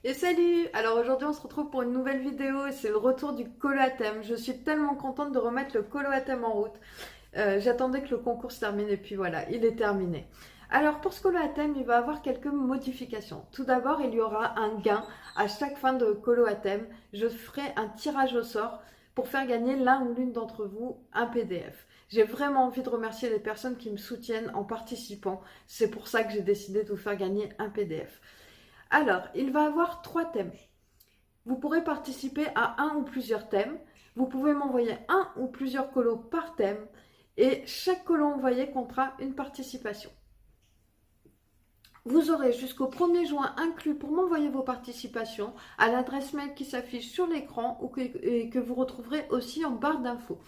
Et salut! Alors aujourd'hui on se retrouve pour une nouvelle vidéo et c'est le retour du colo à thème. Je suis tellement contente de remettre le colo à thème en route. J'attendais que le concours se termine et puis voilà, il est terminé. Alors pour ce colo à thème, il va y avoir quelques modifications. Tout d'abord, il y aura un gain à chaque fin de colo à thème. Je ferai un tirage au sort pour faire gagner l'un ou l'une d'entre vous un PDF. J'ai vraiment envie de remercier les personnes qui me soutiennent en participant. C'est pour ça que j'ai décidé de vous faire gagner un PDF. Alors, il va y avoir 3 thèmes. Vous pourrez participer à un ou plusieurs thèmes. Vous pouvez m'envoyer un ou plusieurs colos par thème. Et chaque colo envoyé comptera une participation. Vous aurez jusqu'au 1er juin inclus pour m'envoyer vos participations à l'adresse mail qui s'affiche sur l'écran et que vous retrouverez aussi en barre d'infos.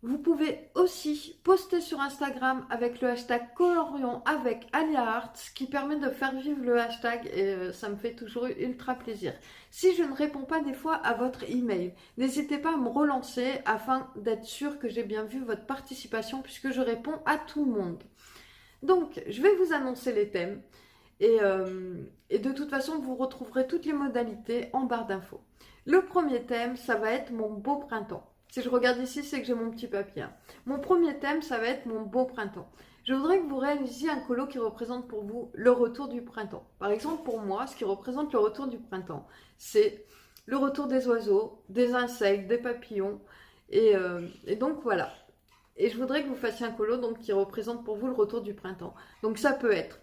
Vous pouvez aussi poster sur Instagram avec le hashtag Colorion avec Alia Art, ce qui permet de faire vivre le hashtag et ça me fait toujours ultra plaisir. Si je ne réponds pas des fois à votre email, n'hésitez pas à me relancer afin d'être sûr que j'ai bien vu votre participation puisque je réponds à tout le monde. Donc, je vais vous annoncer les thèmes et de toute façon, vous retrouverez toutes les modalités en barre d'infos. Le premier thème, ça va être mon beau printemps. Si je regarde ici, c'est que j'ai mon petit papier. Mon premier thème, ça va être mon beau printemps. Je voudrais que vous réalisiez un colo qui représente pour vous le retour du printemps. Par exemple, pour moi, ce qui représente le retour du printemps, c'est le retour des oiseaux, des insectes, des papillons. Et donc voilà. Et je voudrais que vous fassiez un colo donc, qui représente pour vous le retour du printemps. Donc ça peut être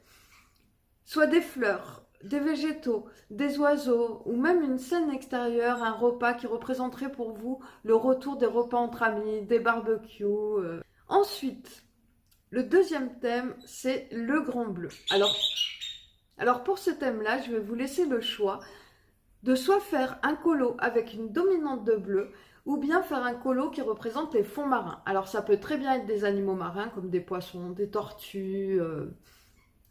soit des fleurs, des végétaux, des oiseaux ou même une scène extérieure, un repas qui représenterait pour vous le retour des repas entre amis, des barbecues. Ensuite, le deuxième thème, c'est le grand bleu. Alors pour ce thème-là, je vais vous laisser le choix de soit faire un colo avec une dominante de bleu ou bien faire un colo qui représente les fonds marins. Alors ça peut très bien être des animaux marins comme des poissons, des tortues,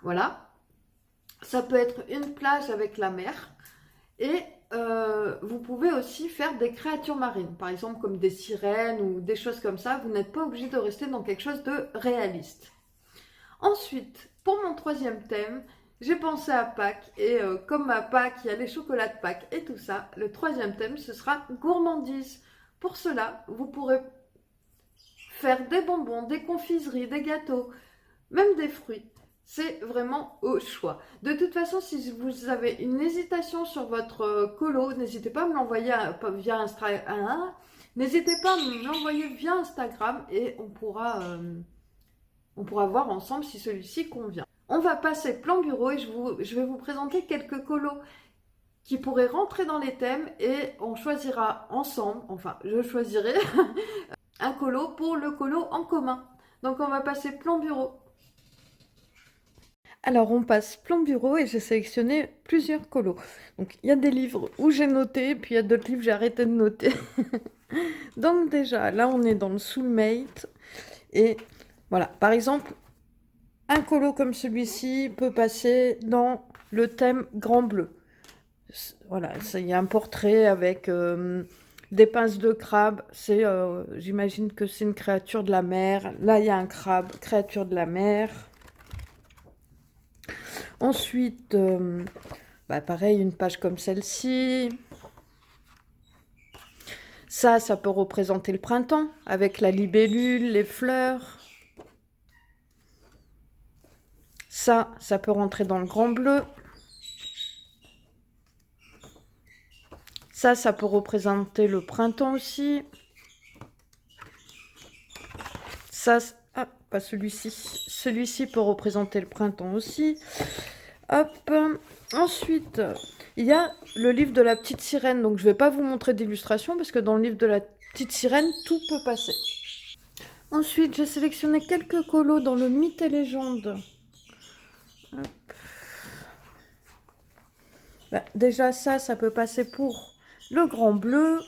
voilà. Ça peut être une plage avec la mer. Et vous pouvez aussi faire des créatures marines, par exemple comme des sirènes ou des choses comme ça. Vous n'êtes pas obligé de rester dans quelque chose de réaliste. Ensuite, pour mon troisième thème, j'ai pensé à Pâques. Et comme à Pâques, il y a les chocolats de Pâques et tout ça, le troisième thème, ce sera gourmandise. Pour cela, vous pourrez faire des bonbons, des confiseries, des gâteaux, même des fruits. C'est vraiment au choix. De toute façon, si vous avez une hésitation sur votre colo, n'hésitez pas à me l'envoyer via Instagram. N'hésitez pas à me l'envoyer via Instagram et on pourra voir ensemble si celui-ci convient. On va passer plan bureau et je vais vous présenter quelques colos qui pourraient rentrer dans les thèmes et on choisira ensemble, enfin je choisirai un colo pour le colo en commun. Donc on va passer plan bureau. Alors on passe plan bureau et j'ai sélectionné plusieurs colos. Donc il y a des livres où j'ai noté, puis il y a d'autres livres où j'ai arrêté de noter. Donc déjà, là on est dans le soulmate. Et voilà, par exemple, un colo comme celui-ci peut passer dans le thème grand bleu. Voilà, il y a un portrait avec des pinces de crabe. J'imagine que c'est une créature de la mer. Là, il y a un crabe, créature de la mer. Ensuite, pareil, une page comme celle-ci. Ça peut représenter le printemps, avec la libellule, les fleurs. Ça peut rentrer dans le grand bleu. Ça peut représenter le printemps aussi. Ça, ah, pas celui-ci. Celui-ci peut représenter le printemps aussi. Hop. Ensuite, il y a le livre de la petite sirène. Donc, je ne vais pas vous montrer d'illustration parce que dans le livre de la petite sirène, tout peut passer. Ensuite, j'ai sélectionné quelques colos dans le mythe et légende. Déjà, ça peut passer pour le grand bleu.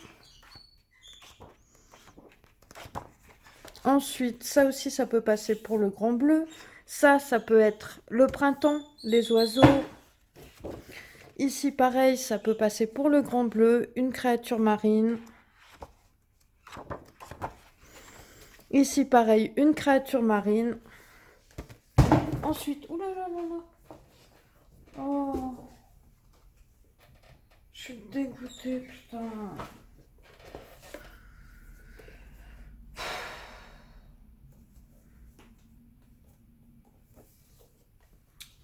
Ensuite, ça aussi, ça peut passer pour le grand bleu. Ça peut être le printemps, les oiseaux. Ici, pareil, ça peut passer pour le grand bleu, une créature marine. Ici, pareil, une créature marine. Ensuite, oulala, oh. suis dégoûtée, putain.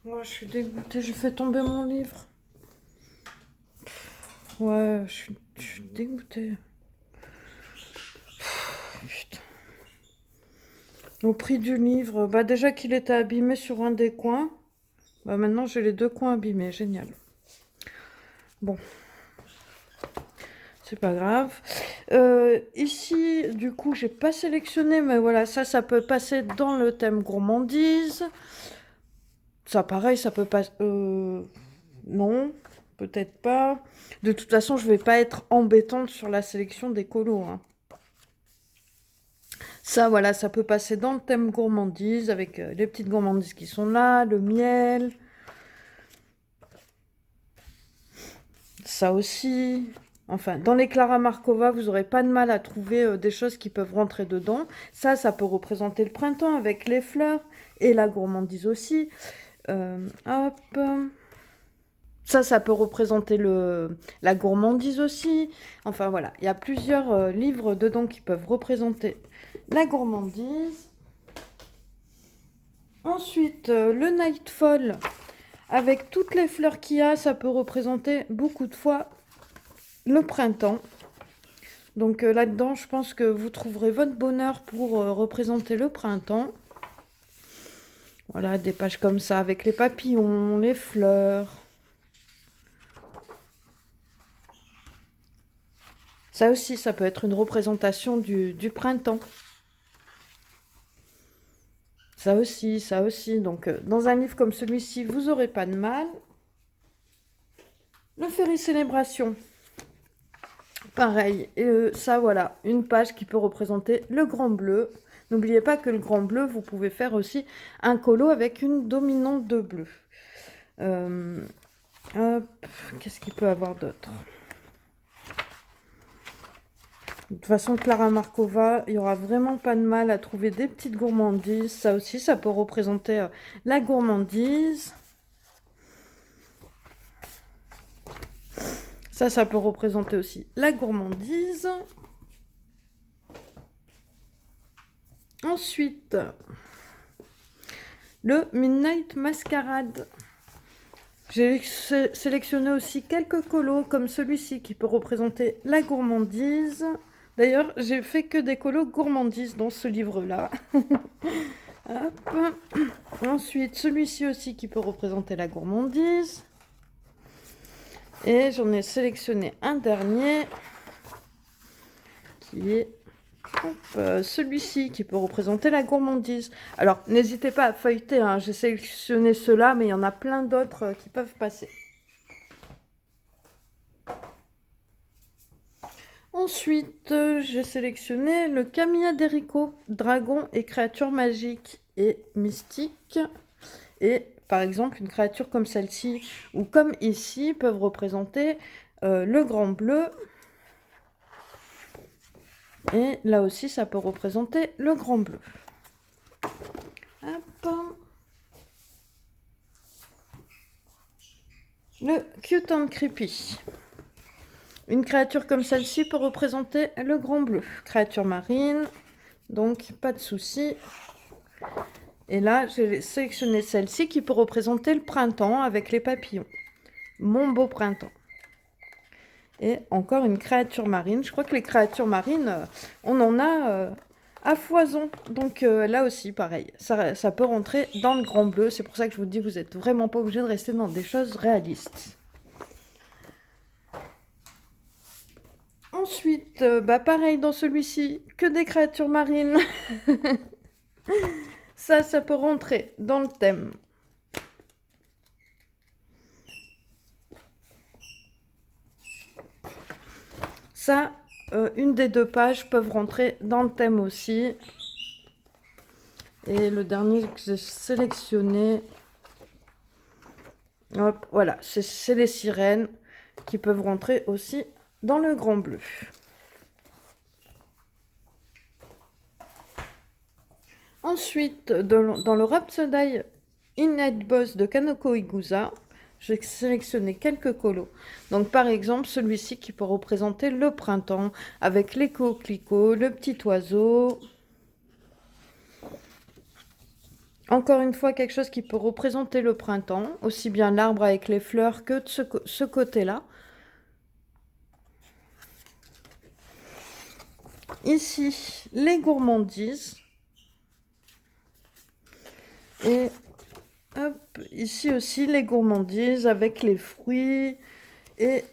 Ouais, je suis dégoûtée, j'ai fait tomber mon livre. Ouais, je suis dégoûtée. Putain. Au prix du livre, bah déjà qu'il était abîmé sur un des coins, bah maintenant j'ai les deux coins abîmés, génial. Bon, c'est pas grave. Ici, du coup, j'ai pas sélectionné, mais voilà, ça peut passer dans le thème gourmandise. Ça, pareil, ça peut pas... non, peut-être pas. De toute façon, je vais pas être embêtante sur la sélection des colos, hein. Ça, voilà, ça peut passer dans le thème gourmandise, avec les petites gourmandises qui sont là, le miel. Ça aussi. Enfin, dans les Clara Markova, vous n'aurez pas de mal à trouver des choses qui peuvent rentrer dedans. Ça peut représenter le printemps avec les fleurs et la gourmandise aussi. Hop. Ça peut représenter la gourmandise aussi. Enfin voilà, il y a plusieurs livres dedans qui peuvent représenter la gourmandise. Ensuite, le Nightfall, avec toutes les fleurs qu'il y a, ça peut représenter beaucoup de fois le printemps. Donc là-dedans, je pense que vous trouverez votre bonheur pour représenter le printemps. Voilà, des pages comme ça, avec les papillons, les fleurs. Ça aussi, ça peut être une représentation du printemps. Ça aussi, ça aussi. Donc, dans un livre comme celui-ci, vous n'aurez pas de mal. Le Ferry Célébration. Pareil. Et ça, voilà, une page qui peut représenter le grand bleu. N'oubliez pas que le grand bleu, vous pouvez faire aussi un colo avec une dominante de bleu. Hop, qu'est-ce qu'il peut avoir d'autre? De toute façon, Clara Markova, il n'y aura vraiment pas de mal à trouver des petites gourmandises. Ça aussi, ça peut représenter la gourmandise. Ça peut représenter aussi la gourmandise. Ensuite, le Midnight Masquerade. J'ai sélectionné aussi quelques colos comme celui-ci qui peut représenter la gourmandise. D'ailleurs, j'ai fait que des colos gourmandises dans ce livre-là. Ensuite, celui-ci aussi qui peut représenter la gourmandise. Et j'en ai sélectionné un dernier qui est celui-ci qui peut représenter la gourmandise. Alors, n'hésitez pas à feuilleter, hein. J'ai sélectionné ceux-là, mais il y en a plein d'autres qui peuvent passer. Ensuite, j'ai sélectionné le Camilla Derico, dragon et créature magique et mystique. Et par exemple, une créature comme celle-ci, ou comme ici, peuvent représenter le grand bleu. Et là aussi, ça peut représenter le grand bleu. Hop. Le Cute and Creepy. Une créature comme celle-ci peut représenter le grand bleu. Créature marine, donc pas de souci. Et là, j'ai sélectionné celle-ci qui peut représenter le printemps avec les papillons. Mon beau printemps. Et encore une créature marine. Je crois que les créatures marines, on en a à foison. Donc là aussi, pareil. Ça peut rentrer dans le grand bleu. C'est pour ça que je vous dis, vous n'êtes vraiment pas obligé de rester dans des choses réalistes. Ensuite, pareil dans celui-ci, que des créatures marines. Ça peut rentrer dans le thème. Ça, une des deux pages peuvent rentrer dans le thème aussi. Et le dernier que j'ai sélectionné, hop, voilà, c'est les sirènes qui peuvent rentrer aussi dans le grand bleu. Ensuite, dans le Rhapsody In Night Boss de Kanoko Igusa, j'ai sélectionné quelques colos. Donc par exemple, celui-ci qui peut représenter le printemps avec les coquelicots, le petit oiseau. Encore une fois, quelque chose qui peut représenter le printemps, aussi bien l'arbre avec les fleurs que de ce côté-là. Ici, les gourmandises. Et hop, ici aussi les gourmandises avec les fruits. Et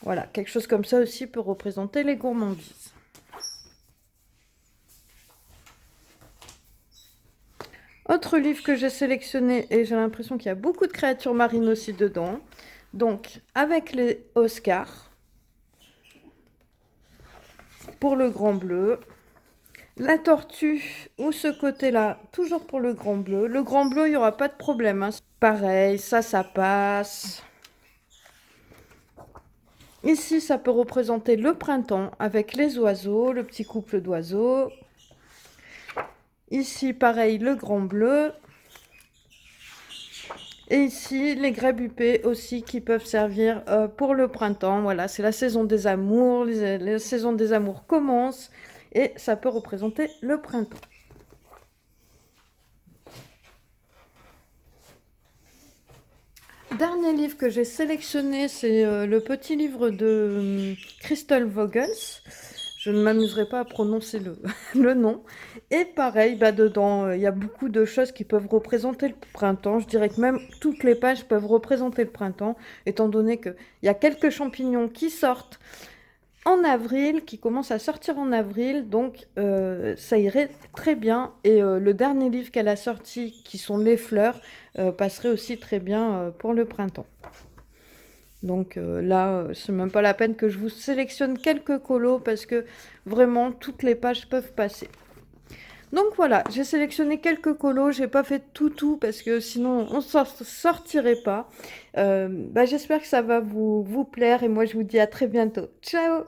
voilà, quelque chose comme ça aussi peut représenter les gourmandises. Autre livre que j'ai sélectionné, et j'ai l'impression qu'il y a beaucoup de créatures marines aussi dedans. Donc, avec les Oscars, pour le grand bleu. La tortue, ou ce côté-là, toujours pour le grand bleu. Le grand bleu, il n'y aura pas de problème, hein. Pareil, ça passe. Ici, ça peut représenter le printemps avec les oiseaux, le petit couple d'oiseaux. Ici, pareil, le grand bleu. Et ici, les grèbes huppées aussi qui peuvent servir pour le printemps. Voilà, c'est la saison des amours. La saison des amours commence et ça peut représenter le printemps. Dernier livre que j'ai sélectionné, c'est le petit livre de Crystal Vogels. Je ne m'amuserai pas à prononcer le nom. Et pareil, bah dedans, il y a beaucoup de choses qui peuvent représenter le printemps. Je dirais que même toutes les pages peuvent représenter le printemps, étant donné qu'il y a quelques champignons qui sortent en avril, qui commencent à sortir en avril. Donc, ça irait très bien. Et le dernier livre qu'elle a sorti, qui sont les fleurs, passerait aussi très bien pour le printemps. Donc là, c'est même pas la peine que je vous sélectionne quelques colos parce que vraiment toutes les pages peuvent passer. Donc voilà, j'ai sélectionné quelques colos, j'ai pas fait tout parce que sinon on ne sortirait pas. J'espère que ça va vous plaire et moi je vous dis à très bientôt. Ciao!